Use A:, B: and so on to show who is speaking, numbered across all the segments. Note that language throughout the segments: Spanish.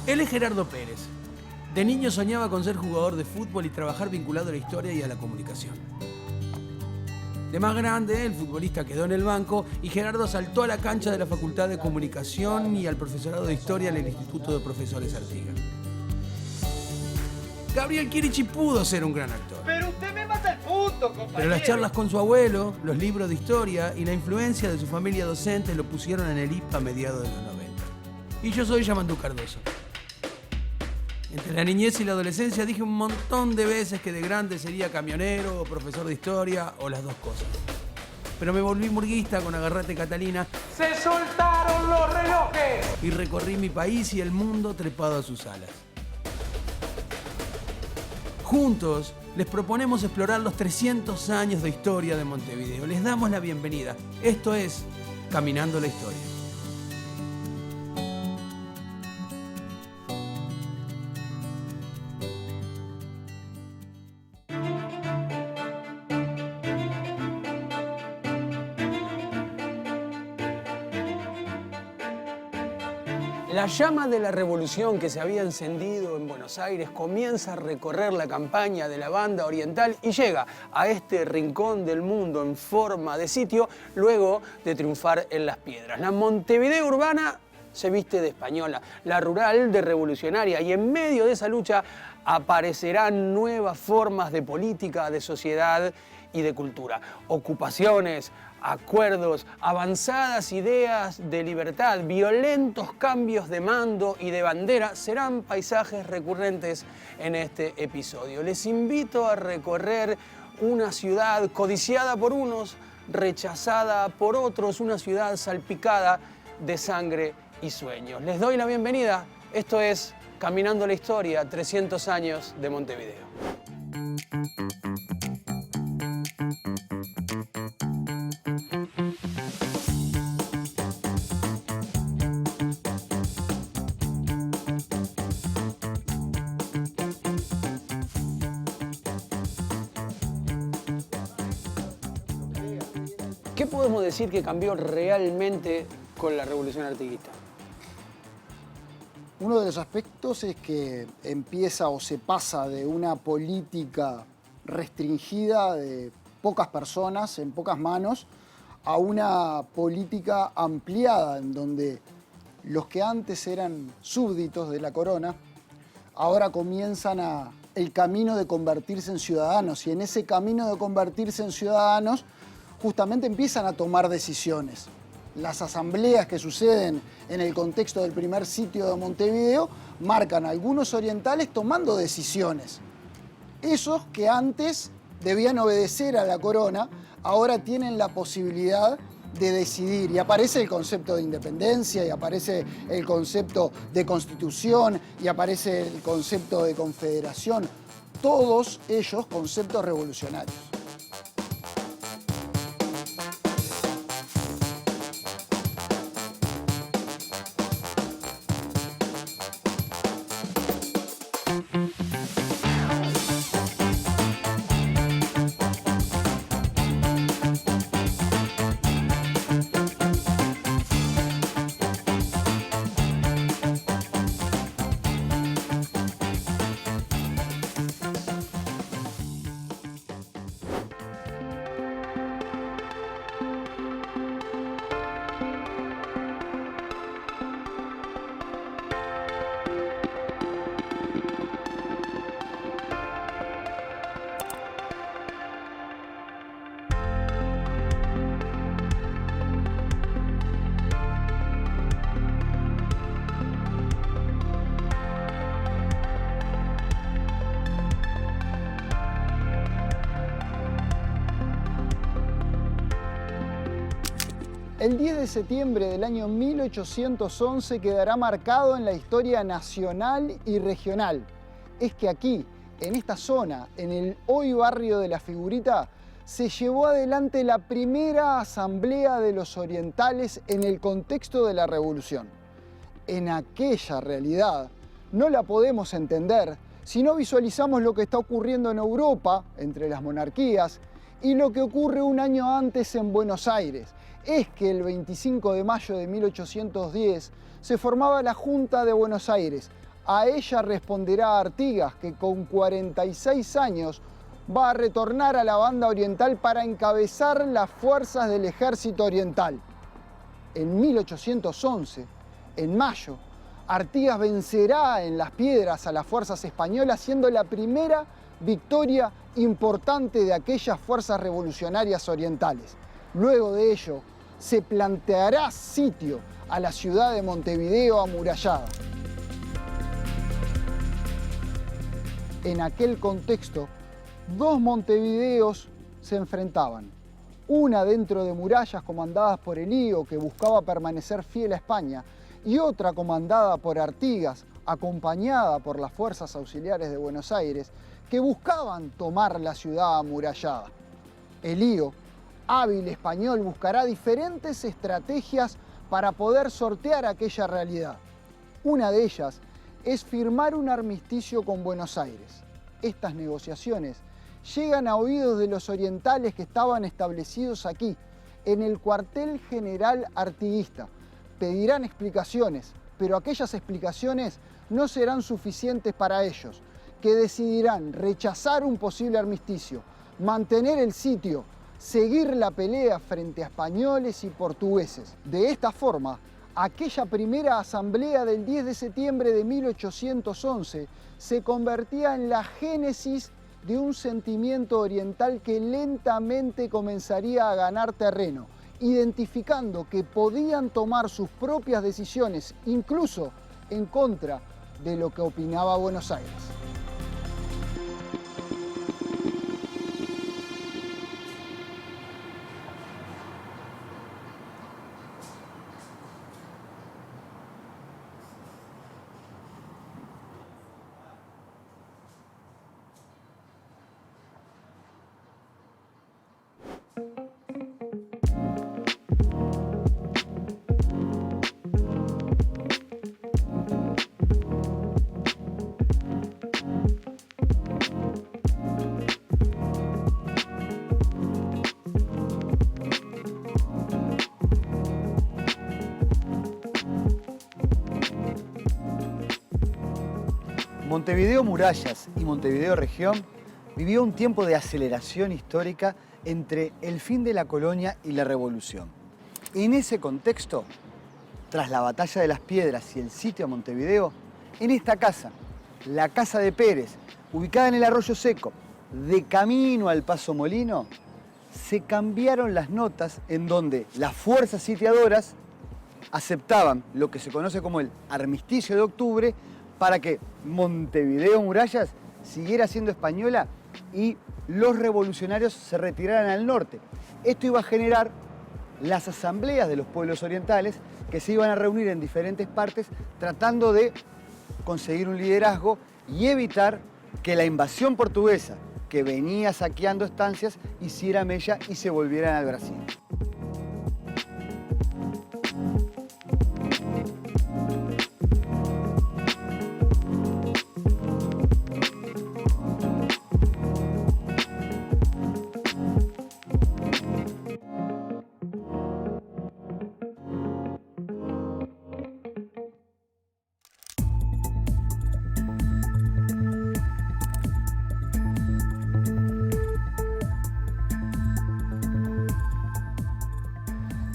A: Él es Gerardo Pérez. De niño soñaba con ser jugador de fútbol y trabajar vinculado a la historia y a la comunicación. De más grande, el futbolista quedó en el banco y Gerardo saltó a la cancha de la Facultad de Comunicación y al profesorado de Historia en el Instituto de Profesores Artigas. Gabriel Chirichi pudo ser un gran actor.
B: Pero usted me mata el punto, compañero.
A: Pero las charlas con su abuelo, los libros de historia y la influencia de su familia docente lo pusieron en el IPA a mediados de los 90. Y yo soy Yamandú Cardoso. Entre la niñez y la adolescencia dije un montón de veces que de grande sería camionero o profesor de historia o las dos cosas. Pero me volví murguista con Agarrate Catalina.
B: ¡Se soltaron los relojes!
A: Y recorrí mi país y el mundo trepado a sus alas. Juntos les proponemos explorar los 300 años de historia de Montevideo. Les damos la bienvenida. Esto es Caminando la Historia. La llama de la revolución que se había encendido en Buenos Aires comienza a recorrer la campaña de la banda oriental y llega a este rincón del mundo en forma de sitio luego de triunfar en Las Piedras. La Montevideo urbana se viste de española, la rural de revolucionaria, y en medio de esa lucha aparecerán nuevas formas de política, de sociedad y de cultura. Ocupaciones, acuerdos, avanzadas ideas de libertad, violentos cambios de mando y de bandera serán paisajes recurrentes en este episodio. Les invito a recorrer una ciudad codiciada por unos, rechazada por otros, una ciudad salpicada de sangre y sueños. Les doy la bienvenida. Esto es Caminando la Historia, 300 años de Montevideo. ¿Qué podemos decir que cambió realmente con la Revolución Artiguista?
C: Uno de los aspectos es que empieza o se pasa de una política restringida de pocas personas, en pocas manos, a una política ampliada en donde los que antes eran súbditos de la corona, ahora comienzan el camino de convertirse en ciudadanos, y en ese camino de convertirse en ciudadanos justamente empiezan a tomar decisiones. Las asambleas que suceden en el contexto del primer sitio de Montevideo marcan a algunos orientales tomando decisiones. Esos que antes debían obedecer a la corona, ahora tienen la posibilidad de decidir. Y aparece el concepto de independencia, y aparece el concepto de constitución, y aparece el concepto de confederación. Todos ellos conceptos revolucionarios. El 10 de septiembre del año 1811 quedará marcado en la historia nacional y regional. Es que aquí, en esta zona, en el hoy barrio de La Figurita, se llevó adelante la primera asamblea de los orientales en el contexto de la Revolución. En aquella realidad no la podemos entender si no visualizamos lo que está ocurriendo en Europa, entre las monarquías, y lo que ocurre un año antes en Buenos Aires. Es que el 25 de mayo de 1810 se formaba la Junta de Buenos Aires, A ella responderá Artigas, que con 46 años va a retornar a la banda oriental para encabezar las fuerzas del ejército oriental. En 1811, en mayo, Artigas vencerá en Las Piedras a las fuerzas españolas, siendo la primera victoria importante de aquellas fuerzas revolucionarias orientales. Luego de ello, se planteará sitio a la ciudad de Montevideo amurallada. En aquel contexto, dos Montevideos se enfrentaban. Una dentro de murallas comandadas por Elío, que buscaba permanecer fiel a España, y otra comandada por Artigas, acompañada por las fuerzas auxiliares de Buenos Aires, que buscaban tomar la ciudad amurallada. Elío, hábil español, buscará diferentes estrategias para poder sortear aquella realidad. Una de ellas es firmar un armisticio con Buenos Aires. Estas negociaciones llegan a oídos de los orientales que estaban establecidos aquí, en el cuartel general artiguista. Pedirán explicaciones, pero aquellas explicaciones no serán suficientes para ellos, que decidirán rechazar un posible armisticio, mantener el sitio, seguir la pelea frente a españoles y portugueses. De esta forma, aquella primera asamblea del 10 de septiembre de 1811 se convertía en la génesis de un sentimiento oriental que lentamente comenzaría a ganar terreno, identificando que podían tomar sus propias decisiones, incluso en contra de lo que opinaba Buenos Aires.
D: Montevideo Murallas y Montevideo Región vivió un tiempo de aceleración histórica entre el fin de la colonia y la revolución. En ese contexto, tras la batalla de Las Piedras y el sitio a Montevideo, en esta casa, la Casa de Pérez, ubicada en el Arroyo Seco, de camino al Paso Molino, se cambiaron las notas en donde las fuerzas sitiadoras aceptaban lo que se conoce como el Armisticio de Octubre para que Montevideo Murallas siguiera siendo española y los revolucionarios se retiraran al norte. Esto iba a generar las asambleas de los pueblos orientales que se iban a reunir en diferentes partes tratando de conseguir un liderazgo y evitar que la invasión portuguesa que venía saqueando estancias hiciera mella y se volvieran al Brasil.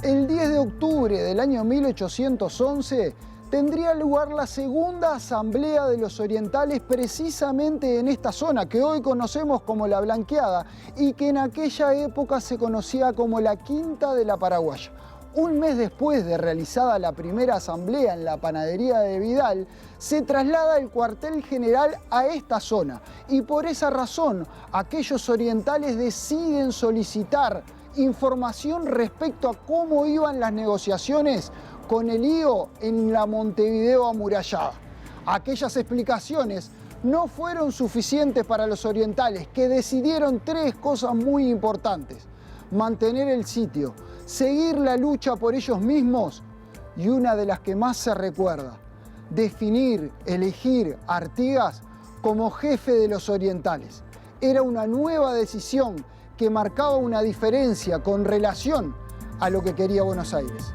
C: El 10 de octubre del año 1811 tendría lugar la segunda asamblea de los orientales precisamente en esta zona que hoy conocemos como La Blanqueada y que en aquella época se conocía como la Quinta de la Paraguaya. Un mes después de realizada la primera asamblea en la panadería de Vidal, se traslada el cuartel general a esta zona y por esa razón aquellos orientales deciden solicitar información respecto a cómo iban las negociaciones con Elío en la Montevideo amurallada. Aquellas explicaciones no fueron suficientes para los orientales, que decidieron tres cosas muy importantes: mantener el sitio, seguir la lucha por ellos mismos y una de las que más se recuerda, elegir a Artigas como jefe de los orientales. Era una nueva decisión que marcaba una diferencia con relación a lo que quería Buenos Aires.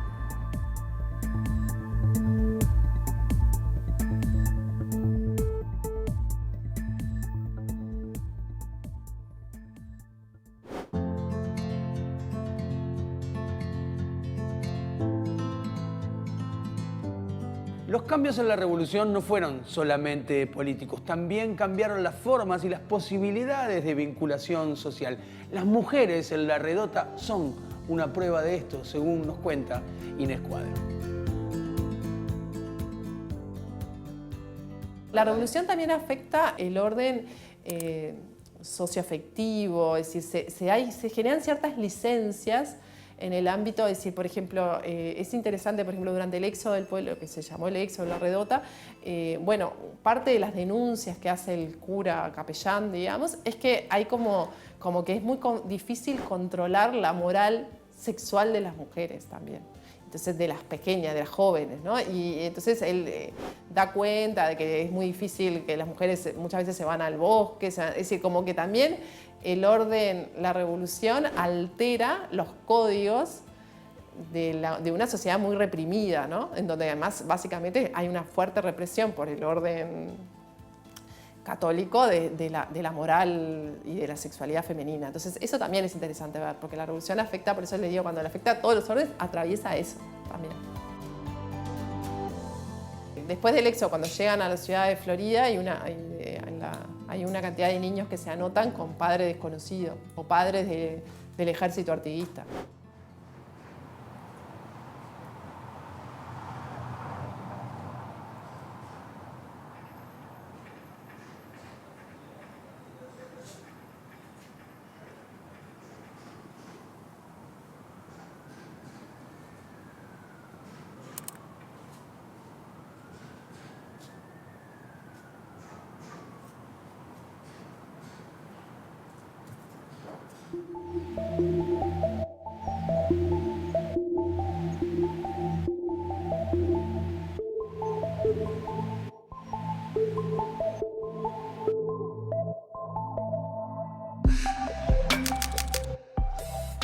A: Los cambios en la revolución no fueron solamente políticos, también cambiaron las formas y las posibilidades de vinculación social. Las mujeres en la redota son una prueba de esto, según nos cuenta Inés Cuadro.
E: La revolución también afecta el orden socioafectivo, es decir, se generan ciertas licencias en el ámbito, es decir, por ejemplo, es interesante, por ejemplo, durante el éxodo del pueblo, que se llamó el éxodo de la redota, bueno, parte de las denuncias que hace el cura capellán, digamos, es que hay como que es muy difícil controlar la moral sexual de las mujeres también. Entonces, de las pequeñas, de las jóvenes, ¿no? Y entonces él da cuenta de que es muy difícil, que las mujeres muchas veces se van al bosque, es decir, como que también el orden, la revolución altera los códigos de una sociedad muy reprimida, ¿no? En donde además básicamente hay una fuerte represión por el orden católico de la moral y de la sexualidad femenina. Entonces eso también es interesante ver, porque la revolución afecta, por eso les digo, cuando le afecta a todos los órdenes, atraviesa eso también. Después del éxodo, cuando llegan a la ciudad de Florida, hay una cantidad de niños que se anotan con padre desconocido o padres del ejército artiguista.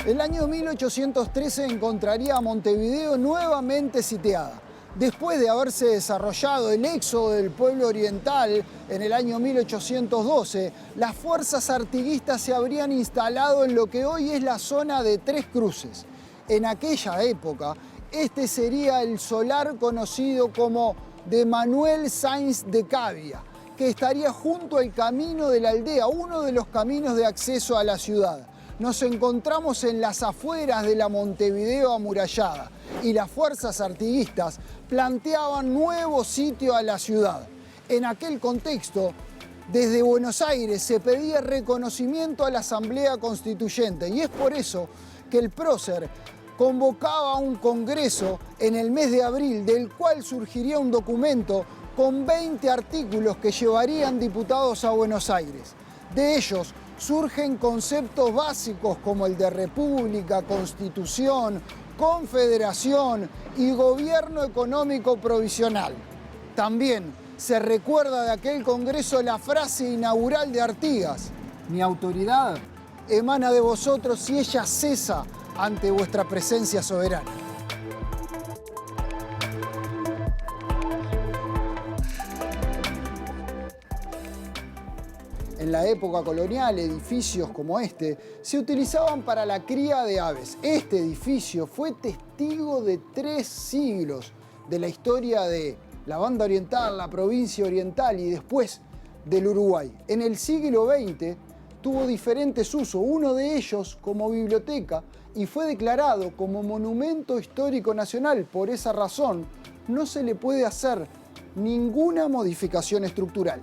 C: El año 1813 encontraría a Montevideo nuevamente sitiada. Después de haberse desarrollado el éxodo del pueblo oriental en el año 1812, las fuerzas artiguistas se habrían instalado en lo que hoy es la zona de Tres Cruces. En aquella época, este sería el solar conocido como de Manuel Sáenz de Cavia, que estaría junto al camino de la aldea, uno de los caminos de acceso a la ciudad. Nos encontramos en las afueras de la Montevideo amurallada y las fuerzas artiguistas planteaban nuevo sitio a la ciudad. En aquel contexto, desde Buenos Aires se pedía reconocimiento a la Asamblea Constituyente y es por eso que el prócer convocaba un congreso en el mes de abril, del cual surgiría un documento con 20 artículos que llevarían diputados a Buenos Aires. De ellos surgen conceptos básicos como el de república, constitución, confederación y gobierno económico provisional. También se recuerda de aquel congreso la frase inaugural de Artigas: mi autoridad emana de vosotros y ella cesa ante vuestra presencia soberana. En la época colonial, edificios como este se utilizaban para la cría de aves. Este edificio fue testigo de 3 siglos de la historia de la Banda Oriental, la provincia oriental y después del Uruguay. En el siglo XX tuvo diferentes usos, uno de ellos como biblioteca, y fue declarado como Monumento Histórico Nacional. Por esa razón, no se le puede hacer ninguna modificación estructural.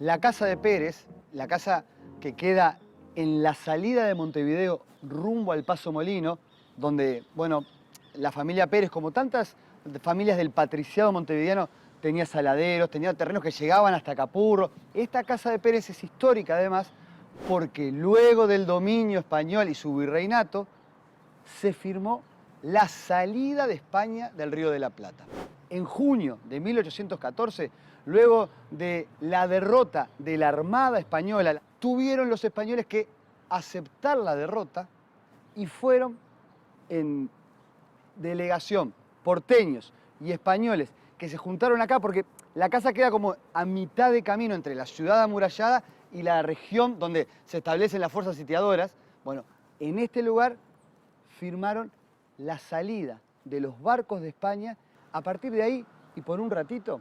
D: La casa de Pérez, la casa que queda en la salida de Montevideo rumbo al Paso Molino, donde, bueno, la familia Pérez, como tantas familias del patriciado montevideano, tenía saladeros, tenía terrenos que llegaban hasta Capurro. Esta casa de Pérez es histórica además porque luego del dominio español y su virreinato se firmó la salida de España del Río de la Plata. En junio de 1814, luego de la derrota de la Armada Española, tuvieron los españoles que aceptar la derrota y fueron en delegación porteños y españoles que se juntaron acá porque la casa queda como a mitad de camino entre la ciudad amurallada y la región donde se establecen las fuerzas sitiadoras. Bueno, en este lugar firmaron la salida de los barcos de España. A partir de ahí, y por un ratito,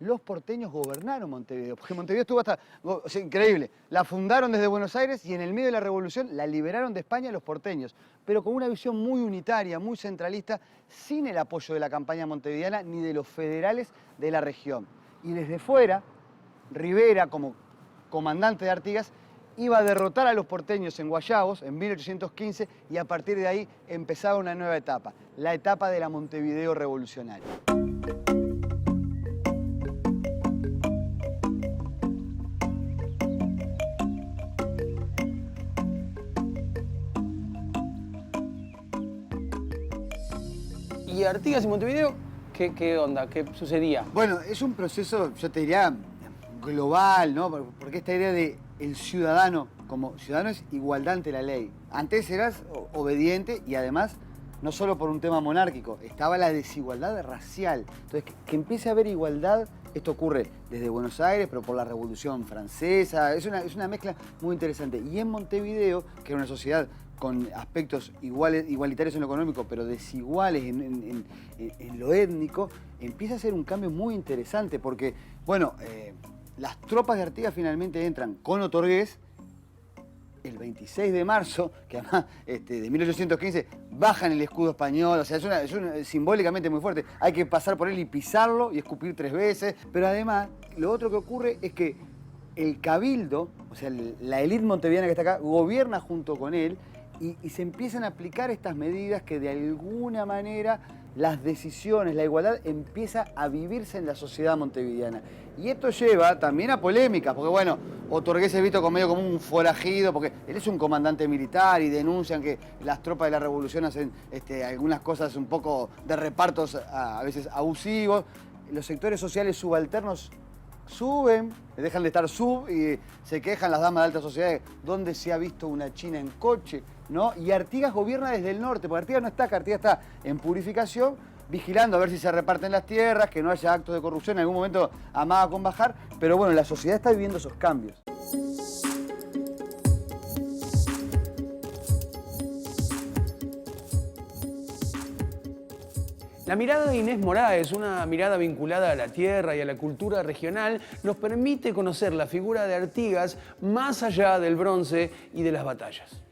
D: los porteños gobernaron Montevideo, porque Montevideo estuvo hasta, o sea, increíble, la fundaron desde Buenos Aires y en el medio de la Revolución la liberaron de España los porteños, pero con una visión muy unitaria, muy centralista, sin el apoyo de la campaña montevideana ni de los federales de la región. Y desde fuera, Rivera, como comandante de Artigas, iba a derrotar a los porteños en Guayabos en 1815 y a partir de ahí empezaba una nueva etapa, la etapa de la Montevideo revolucionaria.
A: ¿Y Artigas y Montevideo qué onda? ¿Qué sucedía?
D: Bueno, es un proceso, yo te diría, global, ¿no? Porque esta idea de el ciudadano, como ciudadano es igualdad ante la ley. Antes eras obediente y además, no solo por un tema monárquico, estaba la desigualdad racial. Entonces, que empiece a haber igualdad, esto ocurre desde Buenos Aires, pero por la Revolución Francesa, es una mezcla muy interesante. Y en Montevideo, que era una sociedad con aspectos igualitarios en lo económico, pero desiguales en lo étnico, empieza a ser un cambio muy interesante porque, bueno, las tropas de Artigas finalmente entran con Otorgués el 26 de marzo, que además de 1815 bajan el escudo español, o sea, es simbólicamente muy fuerte. Hay que pasar por él y pisarlo y escupir 3 veces, pero además lo otro que ocurre es que el cabildo, o sea, la élite montevideana que está acá, gobierna junto con él y se empiezan a aplicar estas medidas que de alguna manera las decisiones, la igualdad empieza a vivirse en la sociedad montevideana. Y esto lleva también a polémicas, porque bueno, Otorgués es visto medio como un forajido, porque él es un comandante militar y denuncian que las tropas de la revolución hacen algunas cosas un poco de repartos a veces abusivos. Los sectores sociales subalternos suben, dejan de estar y se quejan las damas de alta sociedad donde se ha visto una china en coche, ¿no? Y Artigas gobierna desde el norte, porque Artigas no está acá, Artigas está en Purificación, vigilando a ver si se reparten las tierras, que no haya actos de corrupción, en algún momento amaga con bajar, pero bueno, la sociedad está viviendo esos cambios.
A: La mirada de Inés Moraes, una mirada vinculada a la tierra y a la cultura regional, nos permite conocer la figura de Artigas más allá del bronce y de las batallas.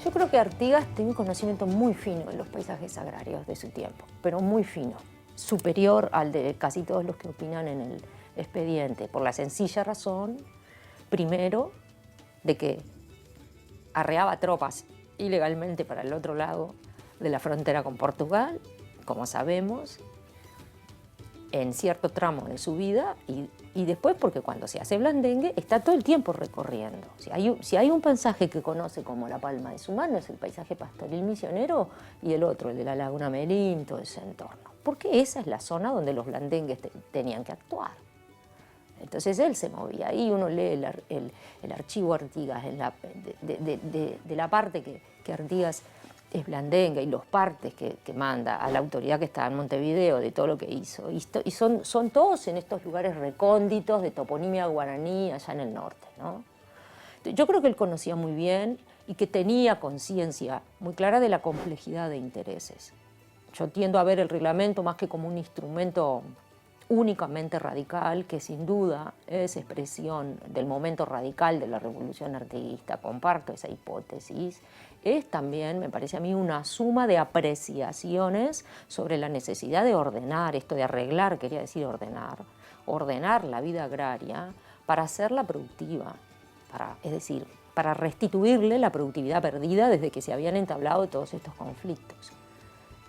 F: Yo creo que Artigas tiene un conocimiento muy fino de los paisajes agrarios de su tiempo, pero muy fino, superior al de casi todos los que opinan en el expediente, por la sencilla razón, primero, de que arreaba tropas ilegalmente para el otro lado de la frontera con Portugal, como sabemos, en cierto tramo de su vida, y después porque cuando se hace blandengue está todo el tiempo recorriendo. Si hay un paisaje que conoce como la palma de su mano es el paisaje pastoril misionero y el otro, el de la Laguna Merín, todo ese entorno, porque esa es la zona donde los blandengues tenían que actuar. Entonces él se movía ahí, uno lee el archivo Artigas de la parte que Artigas es blandengue y los partes que manda a la autoridad que está en Montevideo de todo lo que hizo. Y son todos en estos lugares recónditos de toponimia guaraní allá en el norte, ¿no? Yo creo que él conocía muy bien y que tenía conciencia muy clara de la complejidad de intereses. Yo tiendo a ver el reglamento más que como un instrumento únicamente radical, que sin duda es expresión del momento radical de la revolución artiguista, comparto esa hipótesis, es también, me parece a mí, una suma de apreciaciones sobre la necesidad de ordenar, esto de arreglar, quería decir ordenar la vida agraria para hacerla productiva, es decir, para restituirle la productividad perdida desde que se habían entablado todos estos conflictos.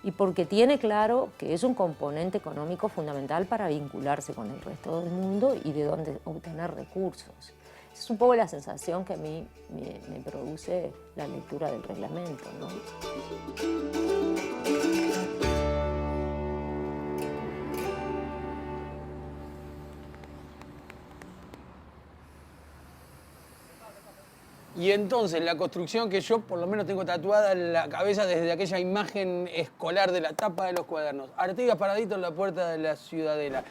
F: Y porque tiene claro que es un componente económico fundamental para vincularse con el resto del mundo y de dónde obtener recursos. Es un poco la sensación que a mí me produce la lectura del reglamento, ¿no?
A: Y entonces la construcción que yo por lo menos tengo tatuada en la cabeza desde aquella imagen escolar de la tapa de los cuadernos. Artigas paradito en la puerta de la Ciudadela.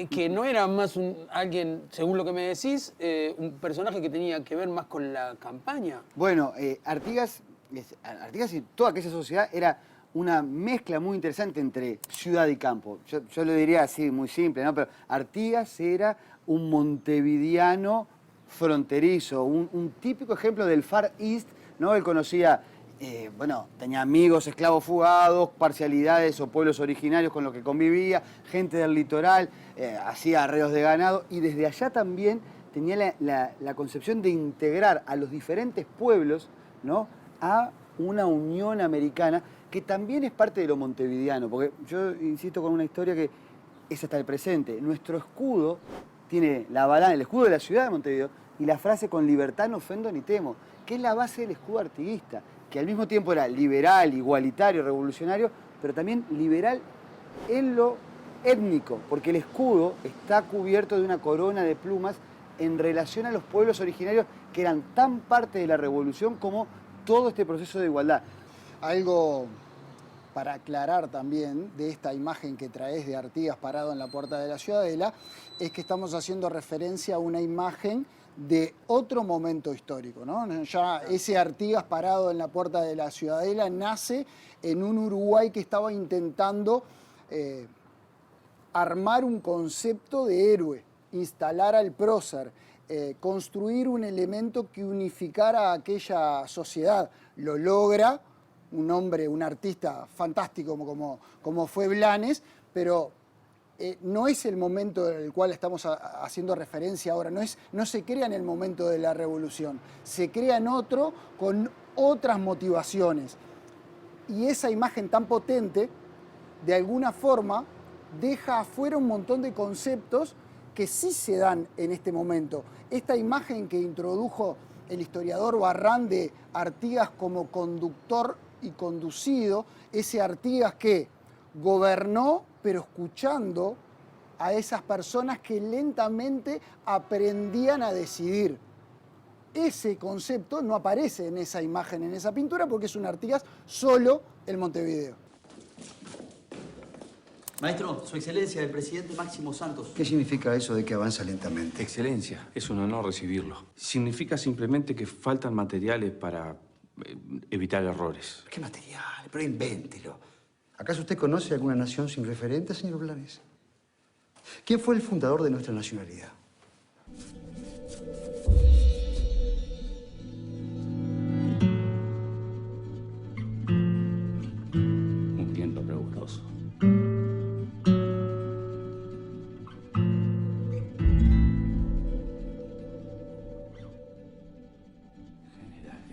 A: Que no era más alguien, según lo que me decís, un personaje que tenía que ver más con la campaña.
D: Bueno, Artigas y toda aquella sociedad era una mezcla muy interesante entre ciudad y campo. Yo lo diría así, muy simple, ¿no? Pero Artigas era un montevideano fronterizo, un típico ejemplo del Far East, ¿no? Él conocía, tenía amigos, esclavos fugados, parcialidades o pueblos originarios con los que convivía, gente del litoral, hacía arreos de ganado y desde allá también tenía la concepción de integrar a los diferentes pueblos, ¿no? A una unión americana que también es parte de lo montevideano, porque yo insisto con una historia que es hasta el presente. Nuestro escudo tiene el escudo de la ciudad de Montevideo y la frase "con libertad no ofendo ni temo", que es la base del escudo artiguista, que al mismo tiempo era liberal, igualitario, revolucionario, pero también liberal en lo étnico, porque el escudo está cubierto de una corona de plumas en relación a los pueblos originarios que eran tan parte de la revolución como todo este proceso de igualdad.
C: Algo para aclarar también de esta imagen que traes de Artigas parado en la puerta de la Ciudadela, es que estamos haciendo referencia a una imagen de otro momento histórico, ¿no? Ya ese Artigas parado en la puerta de la Ciudadela nace en un Uruguay que estaba intentando armar un concepto de héroe, instalar al prócer, construir un elemento que unificara a aquella sociedad. Lo logra un hombre, un artista fantástico como fue Blanes, pero no es el momento del cual estamos haciendo referencia ahora, no se crea en el momento de la revolución, se crea en otro con otras motivaciones. Y esa imagen tan potente, de alguna forma, deja afuera un montón de conceptos que sí se dan en este momento. Esta imagen que introdujo el historiador Barrán de Artigas como conductor y conducido, ese Artigas que gobernó pero escuchando a esas personas que lentamente aprendían a decidir. Ese concepto no aparece en esa imagen, en esa pintura, porque es un Artigas solo en Montevideo.
G: Maestro, Su Excelencia, el presidente Máximo Santos.
D: ¿Qué significa eso de que avanza lentamente?
H: Excelencia, es un honor recibirlo. Significa simplemente que faltan materiales para evitar errores.
G: ¿Qué material? Pero invéntelo.
I: ¿Acaso usted conoce alguna nación sin referente, señor Blanes? ¿Quién fue el fundador de nuestra nacionalidad?
H: Un viento pregustoso. General.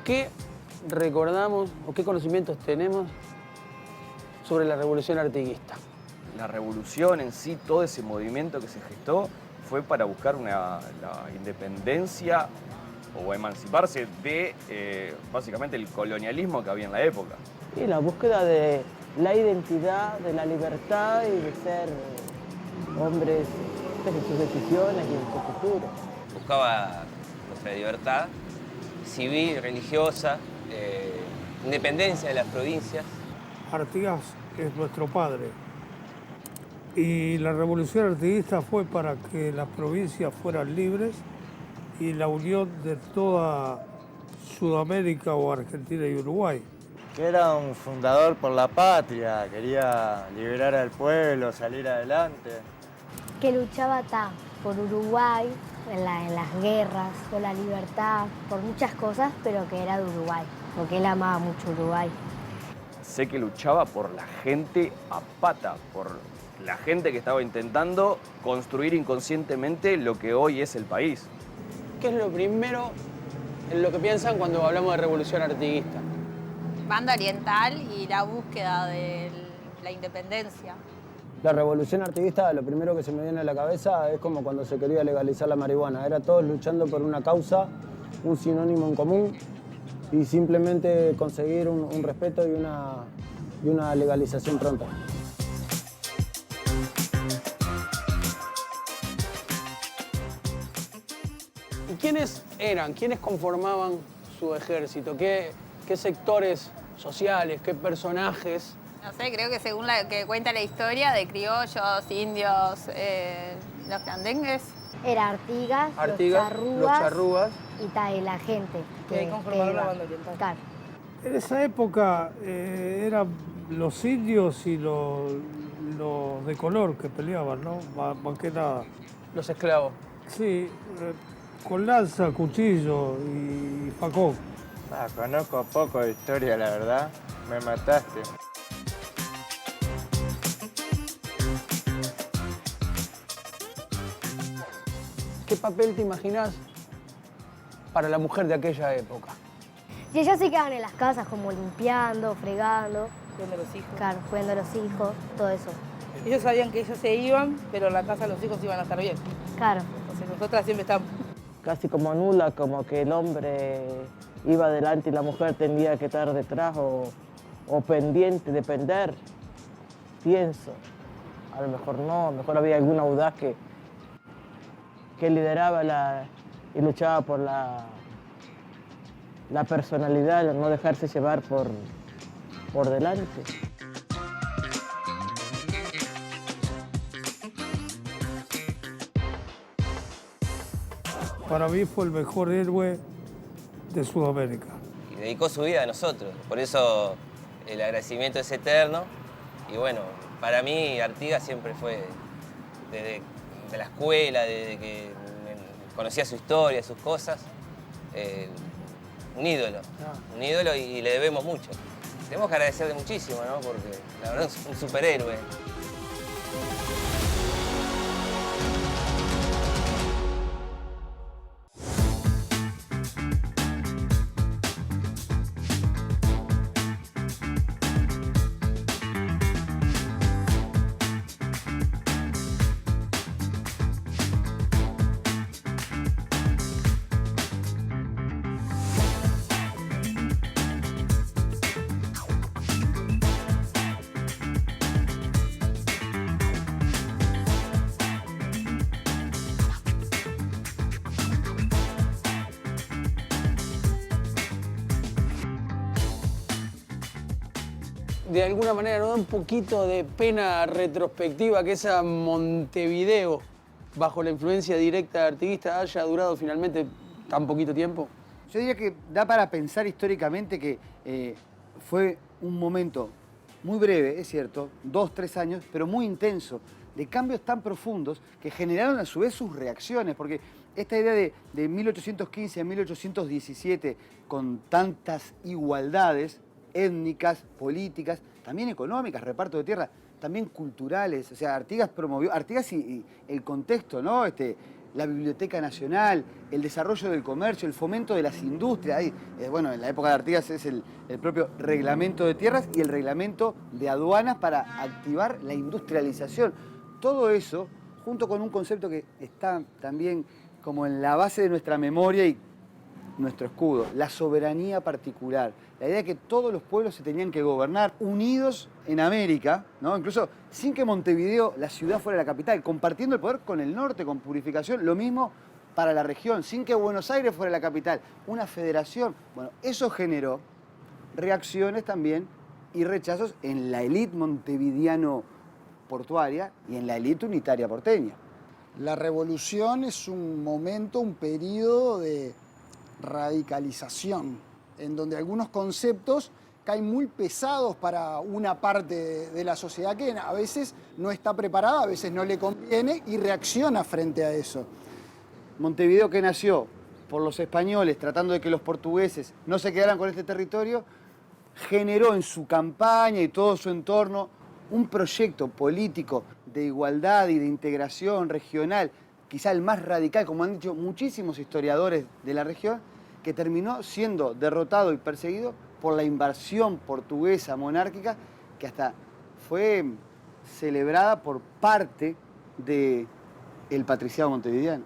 A: ¿Qué recordamos o qué conocimientos tenemos sobre la revolución artiguista?
J: La revolución en sí, todo ese movimiento que se gestó, fue para buscar la independencia o emanciparse de básicamente el colonialismo que había en la época.
K: Y la búsqueda de la identidad, de la libertad y de ser hombres en sus decisiones y en su futuro.
L: Buscaba nuestra libertad civil, religiosa, independencia de las provincias.
M: Artigas es nuestro padre. Y la revolución artiguista fue para que las provincias fueran libres y la unión de toda Sudamérica o Argentina y Uruguay.
N: Que era un fundador por la patria, quería liberar al pueblo, salir adelante.
O: Que luchaba por Uruguay en las guerras, por la libertad, por muchas cosas, pero que era de Uruguay, porque él amaba mucho Uruguay.
J: Sé que luchaba por la gente a pata, por la gente que estaba intentando construir inconscientemente lo que hoy es el país.
A: ¿Qué es lo primero en lo que piensan cuando hablamos de revolución artiguista?
P: Banda oriental y la búsqueda de la independencia.
Q: La revolución artiguista, lo primero que se me viene a la cabeza es como cuando se quería legalizar la marihuana. Era todos luchando por una causa, un sinónimo en común y simplemente conseguir un respeto y una legalización pronta.
A: ¿Y quiénes eran? ¿Quiénes conformaban su ejército? ¿Qué sectores sociales? ¿Qué personajes?
P: No sé, creo que según la que cuenta la historia de criollos, indios, los candengues.
O: Era Artigas,
A: los charrúas
O: y la gente.
K: Que conformaron la banda oriental.
O: Claro.
M: En esa época eran los indios y los de color que peleaban, ¿no? Más que nada.
A: Los esclavos.
M: Sí, con lanza, cuchillo y facón.
N: Conozco poco de historia, la verdad. Me mataste.
A: ¿Qué papel te imaginas para la mujer de aquella época?
O: Y ellos se quedaban en las casas como limpiando, fregando.
K: Cuidando a los hijos.
O: Claro, cuidando a los hijos, todo eso.
K: Ellos sabían que ellos se iban, pero en la casa los hijos iban a estar bien.
O: Claro.
K: Entonces nosotras siempre estábamos.
R: Casi como nula, como que el hombre iba adelante y la mujer tenía que estar detrás o pendiente, depender. Pienso. A lo mejor no, a lo mejor había algún audaz que lideraba y luchaba por la personalidad, no dejarse llevar por delante.
M: Para mí fue el mejor héroe de Sudamérica.
L: Y dedicó su vida a nosotros, por eso el agradecimiento es eterno. Y bueno, para mí Artigas siempre fue desde de la escuela, desde que conocía su historia, sus cosas, un ídolo y le debemos mucho. Tenemos que agradecerle muchísimo, ¿no? Porque la verdad es un superhéroe.
A: De alguna manera, ¿no da un poquito de pena retrospectiva que esa Montevideo, bajo la influencia directa de Artiguista, haya durado finalmente tan poquito tiempo?
D: Yo diría que da para pensar históricamente que fue un momento muy breve, es cierto, 2, 3 años, pero muy intenso, de cambios tan profundos que generaron a su vez sus reacciones, porque esta idea de 1815 a 1817, con tantas igualdades étnicas, políticas, también económicas, reparto de tierra, también culturales. O sea, Artigas promovió, Artigas y el contexto, ¿no? La Biblioteca Nacional, el desarrollo del comercio, el fomento de las industrias. Ahí, bueno, en la época de Artigas es el propio reglamento de tierras y el reglamento de aduanas para activar la industrialización. Todo eso, junto con un concepto que está también como en la base de nuestra memoria y nuestro escudo, la soberanía particular. La idea de que todos los pueblos se tenían que gobernar unidos en América, ¿no? Incluso sin que Montevideo, la ciudad, fuera la capital, compartiendo el poder con el norte, con Purificación, lo mismo para la región, sin que Buenos Aires fuera la capital, una federación. Bueno, eso generó reacciones también y rechazos en la élite montevideano portuaria y en la élite unitaria porteña.
C: La revolución es un momento, un periodo de radicalización, en donde algunos conceptos caen muy pesados para una parte de la sociedad que a veces no está preparada, a veces no le conviene y reacciona frente a eso.
D: Montevideo, que nació por los españoles tratando de que los portugueses no se quedaran con este territorio, generó en su campaña y todo su entorno un proyecto político de igualdad y de integración regional, quizá el más radical, como han dicho muchísimos historiadores de la región, que terminó siendo derrotado y perseguido por la invasión portuguesa monárquica, que hasta fue celebrada por parte del patriciado montevideano.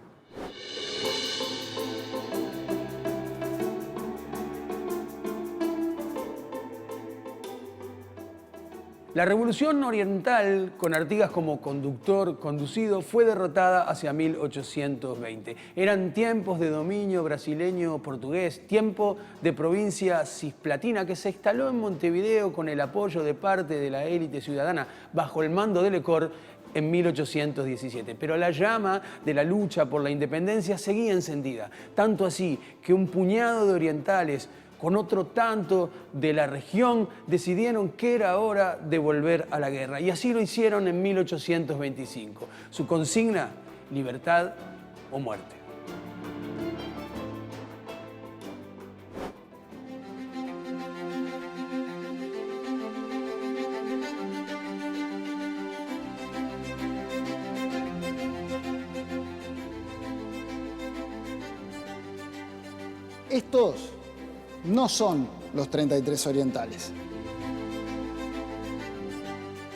A: La Revolución Oriental, con Artigas como conductor conducido, fue derrotada hacia 1820. Eran tiempos de dominio brasileño-portugués, tiempo de provincia cisplatina que se instaló en Montevideo con el apoyo de parte de la élite ciudadana bajo el mando de Lecor en 1817. Pero la llama de la lucha por la independencia seguía encendida, tanto así que un puñado de orientales con otro tanto de la región, decidieron que era hora de volver a la guerra. Y así lo hicieron en 1825. Su consigna, libertad o muerte.
C: Estos no son los 33 orientales.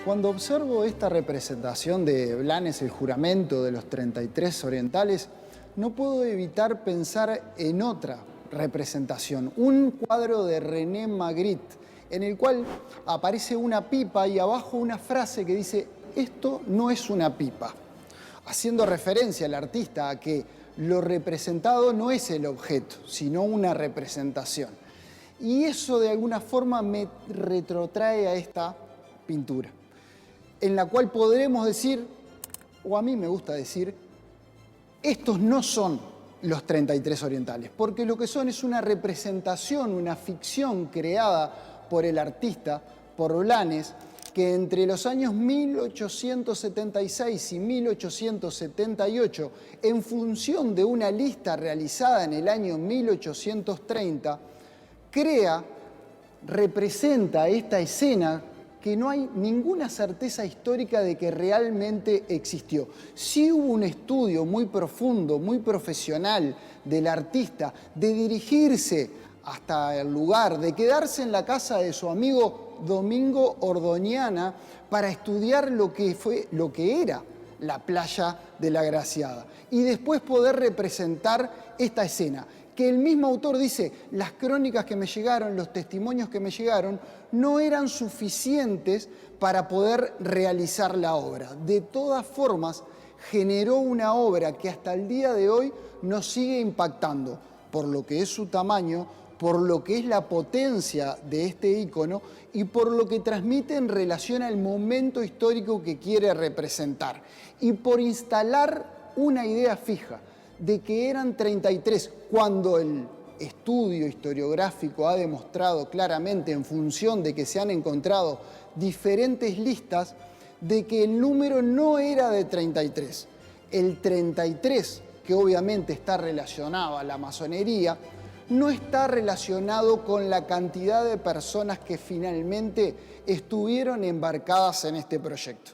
C: Cuando observo esta representación de Blanes, el juramento de los 33 orientales, no puedo evitar pensar en otra representación, un cuadro de René Magritte, en el cual aparece una pipa y abajo una frase que dice: esto no es una pipa, haciendo referencia al artista a que lo representado no es el objeto, sino una representación. Y eso de alguna forma me retrotrae a esta pintura, en la cual podremos decir, o a mí me gusta decir, estos no son los 33 orientales, porque lo que son es una representación, una ficción creada por el artista, por Blanes, que entre los años 1876 y 1878, en función de una lista realizada en el año 1830, representa esta escena que no hay ninguna certeza histórica de que realmente existió. Sí hubo un estudio muy profundo, muy profesional del artista, de dirigirse hasta el lugar, de quedarse en la casa de su amigo Domingo Ordóñez para estudiar lo que era la playa de la Graciada y después poder representar esta escena, que el mismo autor dice: las crónicas que me llegaron, los testimonios que me llegaron, no eran suficientes para poder realizar la obra. De todas formas, generó una obra que hasta el día de hoy nos sigue impactando, por lo que es su tamaño, por lo que es la potencia de este ícono y por lo que transmite en relación al momento histórico que quiere representar. Y por instalar una idea fija de que eran 33, cuando el estudio historiográfico ha demostrado claramente, en función de que se han encontrado diferentes listas, de que el número no era de 33. El 33, que obviamente está relacionado a la masonería, no está relacionado con la cantidad de personas que finalmente estuvieron embarcadas en este proyecto.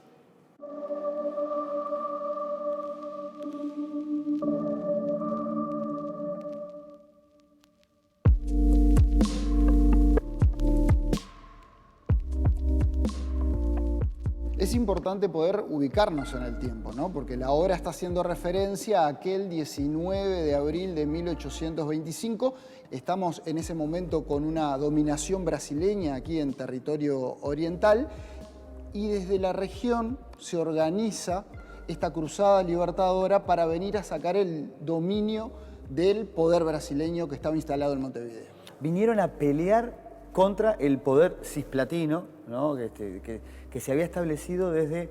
C: Es importante poder ubicarnos en el tiempo, ¿no? Porque la obra está haciendo referencia a aquel 19 de abril de 1825. Estamos en ese momento con una dominación brasileña aquí en territorio oriental y desde la región se organiza esta cruzada libertadora para venir a sacar el dominio del poder brasileño que estaba instalado en Montevideo.
D: Vinieron a pelear contra el poder cisplatino, ¿no? que se había establecido desde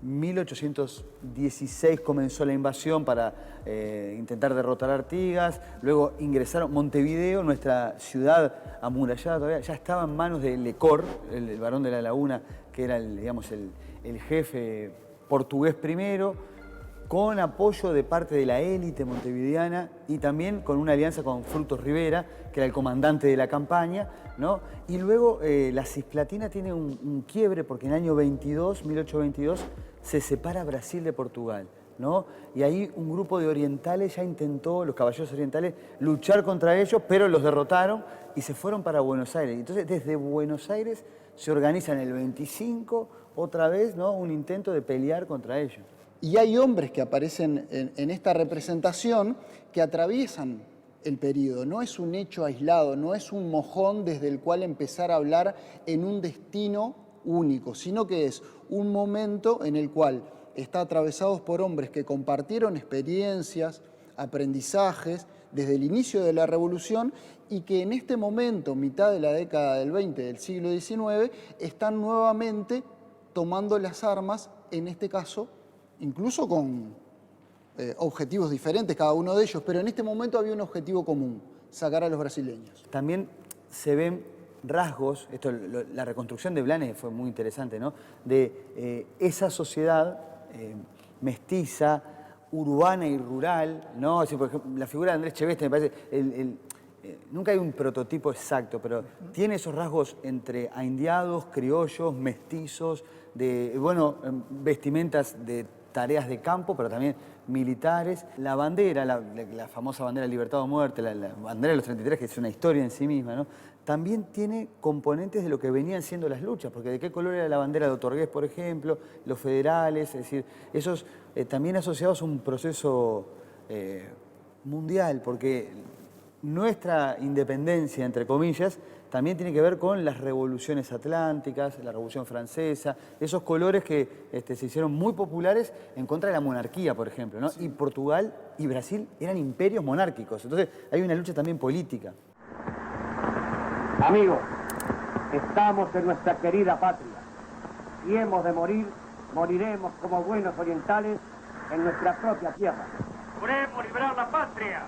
D: 1816 comenzó la invasión para intentar derrotar a Artigas, luego ingresaron Montevideo, nuestra ciudad amurallada todavía, ya estaba en manos de Lecor, el barón de la Laguna, que era digamos, el jefe portugués primero, con apoyo de parte de la élite montevideana y también con una alianza con Frutos Rivera, que era el comandante de la campaña, ¿no? Y luego la Cisplatina tiene un quiebre porque en el año 1822, se separa Brasil de Portugal, ¿no? Y ahí un grupo de orientales ya intentó, los caballeros orientales, luchar contra ellos, pero los derrotaron y se fueron para Buenos Aires. Entonces, desde Buenos Aires se organiza en el 25, otra vez, ¿no? Un intento de pelear contra ellos.
C: Y hay hombres que aparecen en esta representación que atraviesan el periodo. No es un hecho aislado, no es un mojón desde el cual empezar a hablar en un destino único, sino que es un momento en el cual está atravesado por hombres que compartieron experiencias, aprendizajes desde el inicio de la Revolución y que en este momento, mitad de la década del 20 del siglo XIX, están nuevamente tomando las armas, en este caso, incluso con objetivos diferentes cada uno de ellos, pero en este momento había un objetivo común, sacar a los brasileños.
D: También se ven rasgos, la reconstrucción de Blanes fue muy interesante, ¿no? De esa sociedad mestiza, urbana y rural, ¿no? Así, por ejemplo, la figura de Andrés Cheveste me parece, nunca hay un prototipo exacto, pero tiene esos rasgos entre aindiados, criollos, mestizos, de, bueno, vestimentas de tareas de campo, pero también militares. La bandera, la famosa bandera Libertad o Muerte, la bandera de los 33, que es una historia en sí misma, ¿no? También tiene componentes de lo que venían siendo las luchas, porque de qué color era la bandera de Otorgués, por ejemplo, los federales, es decir, esos también asociados a un proceso mundial, porque nuestra independencia, entre comillas, también tiene que ver con las revoluciones atlánticas, la Revolución Francesa, esos colores que se hicieron muy populares en contra de la monarquía, por ejemplo, ¿no? Y Portugal y Brasil eran imperios monárquicos, entonces hay una lucha también política.
B: Amigos, estamos en nuestra querida patria. Si hemos de morir, moriremos como buenos orientales en nuestra propia tierra. ¡Juremos liberar la patria!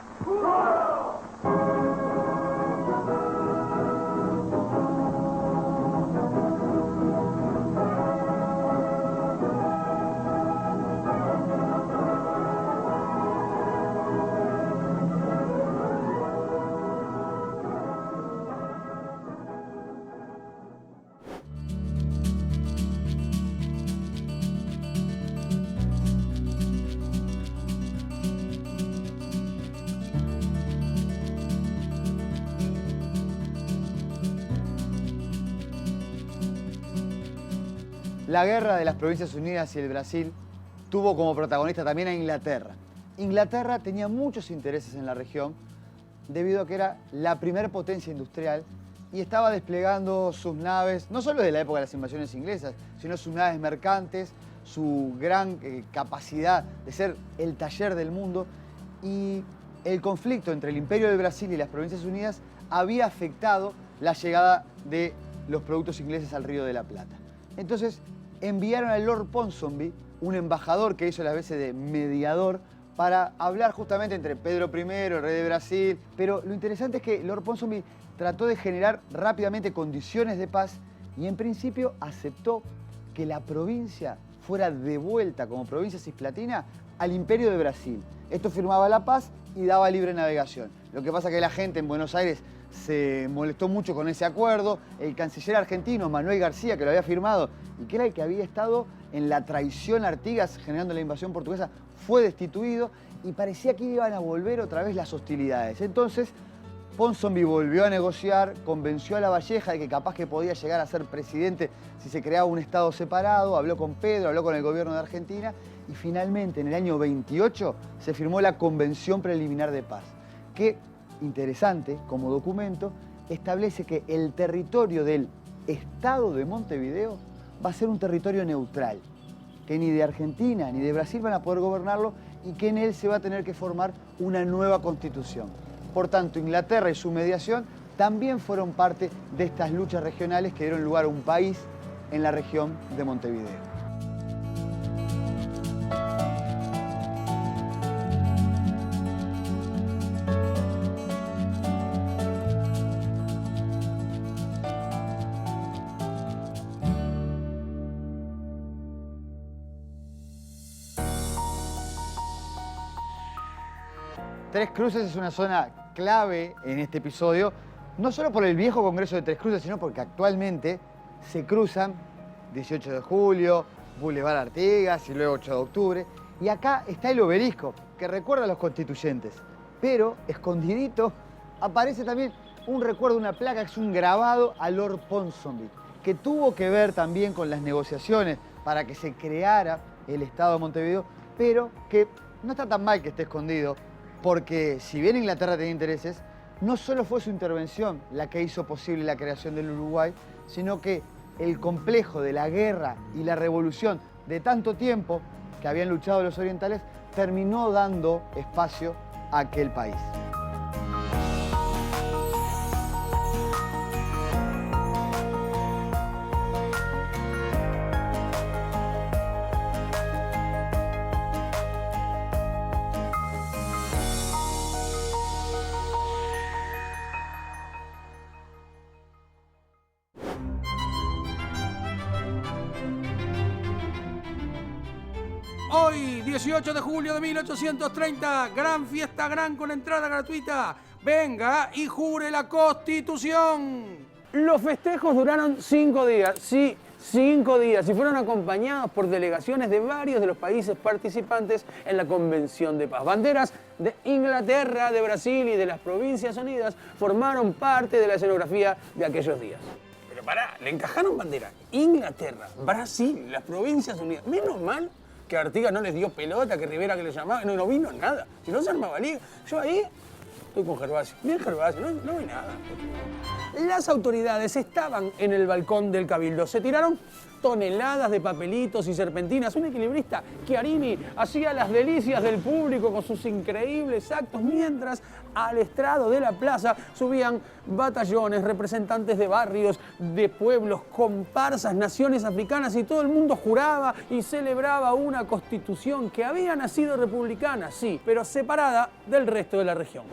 D: La guerra de las Provincias Unidas y el Brasil tuvo como protagonista también a Inglaterra. Inglaterra tenía muchos intereses en la región debido a que era la primer potencia industrial y estaba desplegando sus naves, no solo de la época de las invasiones inglesas, sino sus naves mercantes, su gran capacidad de ser el taller del mundo, y el conflicto entre el Imperio de Brasil y las Provincias Unidas había afectado la llegada de los productos ingleses al Río de la Plata. Entonces enviaron al Lord Ponsonby, un embajador que hizo las veces de mediador, para hablar justamente entre Pedro I, el rey de Brasil. Pero lo interesante es que Lord Ponsonby trató de generar rápidamente condiciones de paz y en principio aceptó que la provincia fuera devuelta como provincia cisplatina al Imperio de Brasil. Esto firmaba la paz y daba libre navegación. Lo que pasa es que la gente en Buenos Aires se molestó mucho con ese acuerdo. El canciller argentino, Manuel García, que lo había firmado y que era el que había estado en la traición a Artigas generando la invasión portuguesa, fue destituido y parecía que iban a volver otra vez las hostilidades. Entonces, Ponsonby volvió a negociar, convenció a Lavalleja de que capaz que podía llegar a ser presidente si se creaba un estado separado, habló con Pedro, habló con el gobierno de Argentina y finalmente en el año 28 se firmó la Convención Preliminar de Paz, que, interesante como documento, establece que el territorio del Estado de Montevideo va a ser un territorio neutral, que ni de Argentina ni de Brasil van a poder gobernarlo y que en él se va a tener que formar una nueva constitución. Por tanto, Inglaterra y su mediación también fueron parte de estas luchas regionales que dieron lugar a un país en la región de Montevideo. Tres Cruces es una zona clave en este episodio, no solo por el viejo Congreso de Tres Cruces, sino porque actualmente se cruzan 18 de julio, Boulevard Artigas y luego 8 de octubre. Y acá está el obelisco, que recuerda a los constituyentes. Pero, escondidito, aparece también un recuerdo, una placa, que es un grabado a Lord Ponsonby, que tuvo que ver también con las negociaciones para que se creara el Estado de Montevideo, pero que no está tan mal que esté escondido, porque si bien Inglaterra tenía intereses, no solo fue su intervención la que hizo posible la creación del Uruguay, sino que el complejo de la guerra y la revolución de tanto tiempo que habían luchado los orientales terminó dando espacio a aquel país.
A: Hoy, 18 de julio de 1830, gran fiesta, gran con entrada gratuita. Venga y jure la Constitución. Los festejos duraron 5 días, sí, 5 días, y fueron acompañados por delegaciones de varios de los países participantes en la Convención de Paz. Banderas de Inglaterra, de Brasil y de las Provincias Unidas formaron parte de la escenografía de aquellos días. Pero pará, le encajaron bandera Inglaterra, Brasil, las Provincias Unidas. Menos mal que Artigas no les dio pelota, que Rivera que le llamaba, no vino nada. Si no se armaba liga. Yo ahí estoy con Gervasio. Bien Gervasio, no vi nada. Las autoridades estaban en el balcón del Cabildo. Se tiraron toneladas de papelitos y serpentinas. Un equilibrista, Chiarini, hacía las delicias del público con sus increíbles actos, mientras al estrado de la plaza subían batallones, representantes de barrios, de pueblos, comparsas, naciones africanas, y todo el mundo juraba y celebraba una constitución que había nacido republicana, sí, pero separada del resto de la región.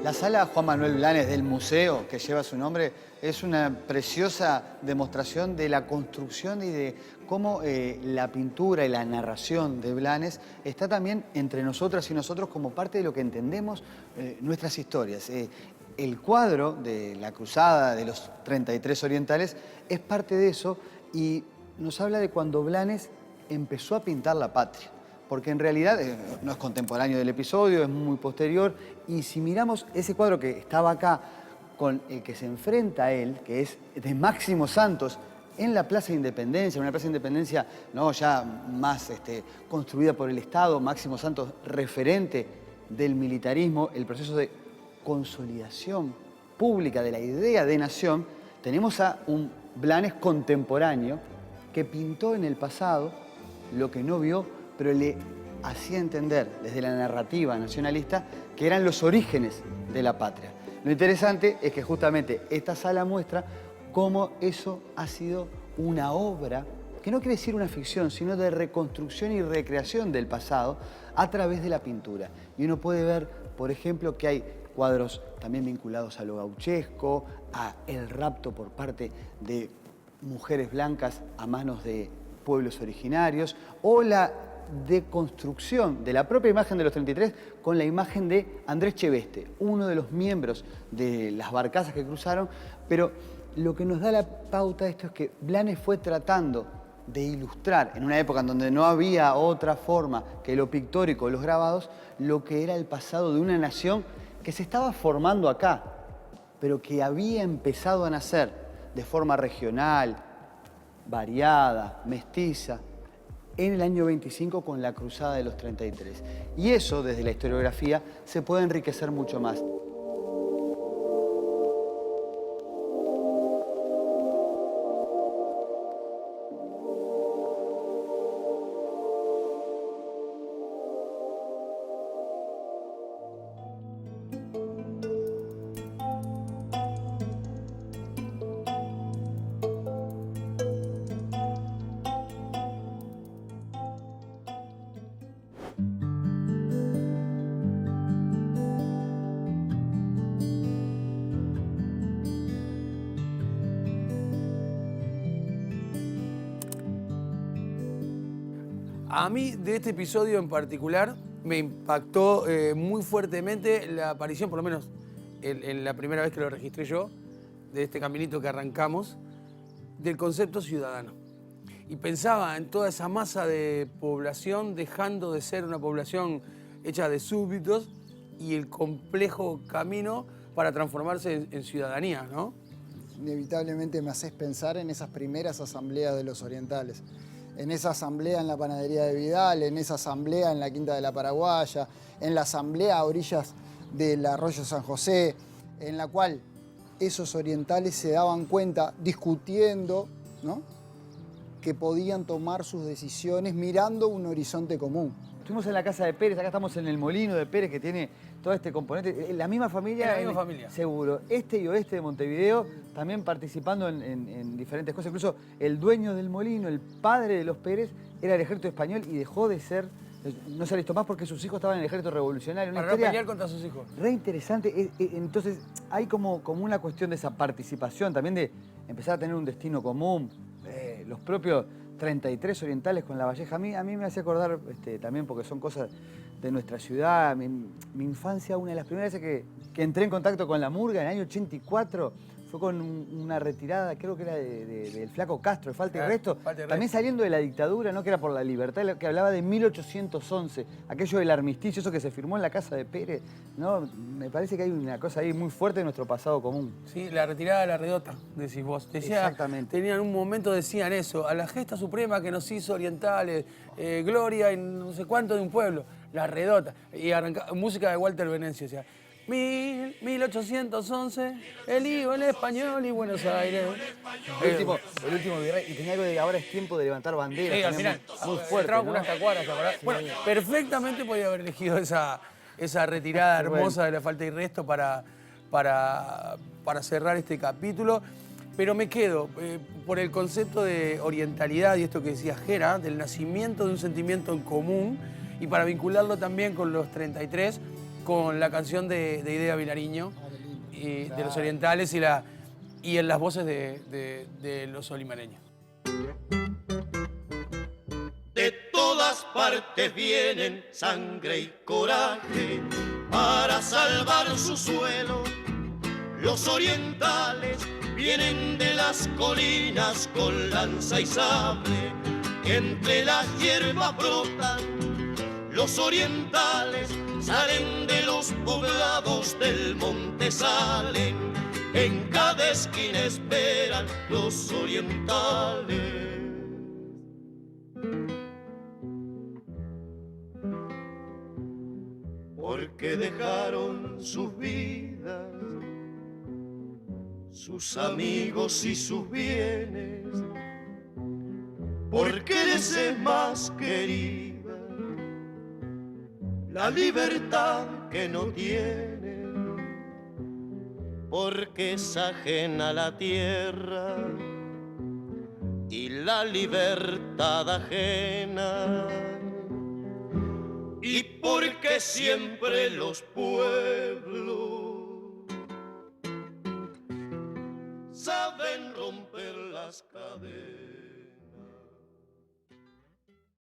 D: La sala Juan Manuel Blanes del museo que lleva su nombre es una preciosa demostración de la construcción y de cómo la pintura y la narración de Blanes está también entre nosotras y nosotros como parte de lo que entendemos nuestras historias. El cuadro de la cruzada de los 33 orientales es parte de eso y nos habla de cuando Blanes empezó a pintar la patria. Porque en realidad no es contemporáneo del episodio, es muy posterior. Y si miramos ese cuadro que estaba acá con el que se enfrenta a él, que es de Máximo Santos, en la Plaza de Independencia, una Plaza de Independencia no ya más construida por el Estado, Máximo Santos referente del militarismo, el proceso de consolidación pública de la idea de nación, tenemos a un Blanes contemporáneo que pintó en el pasado lo que no vio, pero le hacía entender desde la narrativa nacionalista que eran los orígenes de la patria. Lo interesante es que justamente esta sala muestra cómo eso ha sido una obra, que no quiere decir una ficción, sino de reconstrucción y recreación del pasado a través de la pintura. Y uno puede ver, por ejemplo, que hay cuadros también vinculados a lo gauchesco, a el rapto por parte de mujeres blancas a manos de pueblos originarios, o la deconstrucción de la propia imagen de los 33 con la imagen de Andrés Cheveste, uno de los miembros de las barcazas que cruzaron, pero lo que nos da la pauta de esto es que Blanes fue tratando de ilustrar, en una época en donde no había otra forma que lo pictórico, los grabados, lo que era el pasado de una nación que se estaba formando acá, pero que había empezado a nacer de forma regional, variada, mestiza, en el año 25 con la Cruzada de los 33. Y eso, desde la historiografía, se puede enriquecer mucho más.
A: A mí, de este episodio en particular, me impactó muy fuertemente la aparición, por lo menos en la primera vez que lo registré yo, de este caminito que arrancamos, del concepto ciudadano. Y pensaba en toda esa masa de población dejando de ser una población hecha de súbditos y el complejo camino para transformarse en ciudadanía, ¿no?
C: Inevitablemente me haces pensar en esas primeras asambleas de los orientales. En esa asamblea en la panadería de Vidal, en esa asamblea en la Quinta de la Paraguaya, en la asamblea a orillas del arroyo San José, en la cual esos orientales se daban cuenta, discutiendo, ¿no?, que podían tomar sus decisiones mirando un horizonte común.
D: Estuvimos en la casa de Pérez, acá estamos en el molino de Pérez, que tiene todo este componente. La misma familia.
A: La misma familia.
D: Seguro. Este y oeste de Montevideo también participando en diferentes cosas. Incluso el dueño del molino, el padre de los Pérez, era del ejército español y dejó de ser. No se alistó más porque sus hijos estaban en el ejército revolucionario.
A: Para no pelear contra sus hijos.
D: Re interesante. Entonces hay como una cuestión de esa participación, también de empezar a tener un destino común. Los propios 33 orientales con La Valleja. A mí me hace acordar también, porque son cosas de nuestra ciudad. Mi infancia, una de las primeras veces que entré en contacto con la murga en el año 84, fue con una retirada, creo que era del Flaco Castro, de Falta y Resto. También saliendo de la dictadura, ¿no?, que era por la libertad, que hablaba de 1811, aquello del armisticio, eso que se firmó en la casa de Pérez, ¿no? Me parece que hay una cosa ahí muy fuerte de nuestro pasado común.
A: Sí, la retirada de la redota, decís vos.
D: Exactamente.
A: Tenían un momento, decían eso, a la gesta suprema que nos hizo orientales, gloria y no sé cuánto de un pueblo, la redota. Y música de Walter Venencio, o sea, 1811, el higo, el español y Buenos Aires.
D: El último virrey. Y tenía algo de ahora es tiempo de levantar banderas.
A: Sí, al final,
D: muy fuerte,
A: entraba con
D: ¿no?
A: unas tacuaras, bueno, perfectamente podía haber elegido esa retirada hermosa de La Falta y Resto para cerrar este capítulo. Pero me quedo por el concepto de orientalidad y esto que decía Jera, del nacimiento de un sentimiento en común, y para vincularlo también con los 33, con la canción de Idea Vilariño, y de los orientales y en las voces de los olimareños.
S: De todas partes vienen sangre y coraje para salvar su suelo. Los orientales vienen de las colinas con lanza y sable, entre las hierbas brotan. Los orientales salen de los poblados del monte, salen, en cada esquina esperan los orientales. Porque dejaron sus vidas, sus amigos y sus bienes, porque les es más querida la libertad que no tienen, porque es ajena la tierra y la libertad ajena, y porque siempre los pueblos saben romper las cadenas.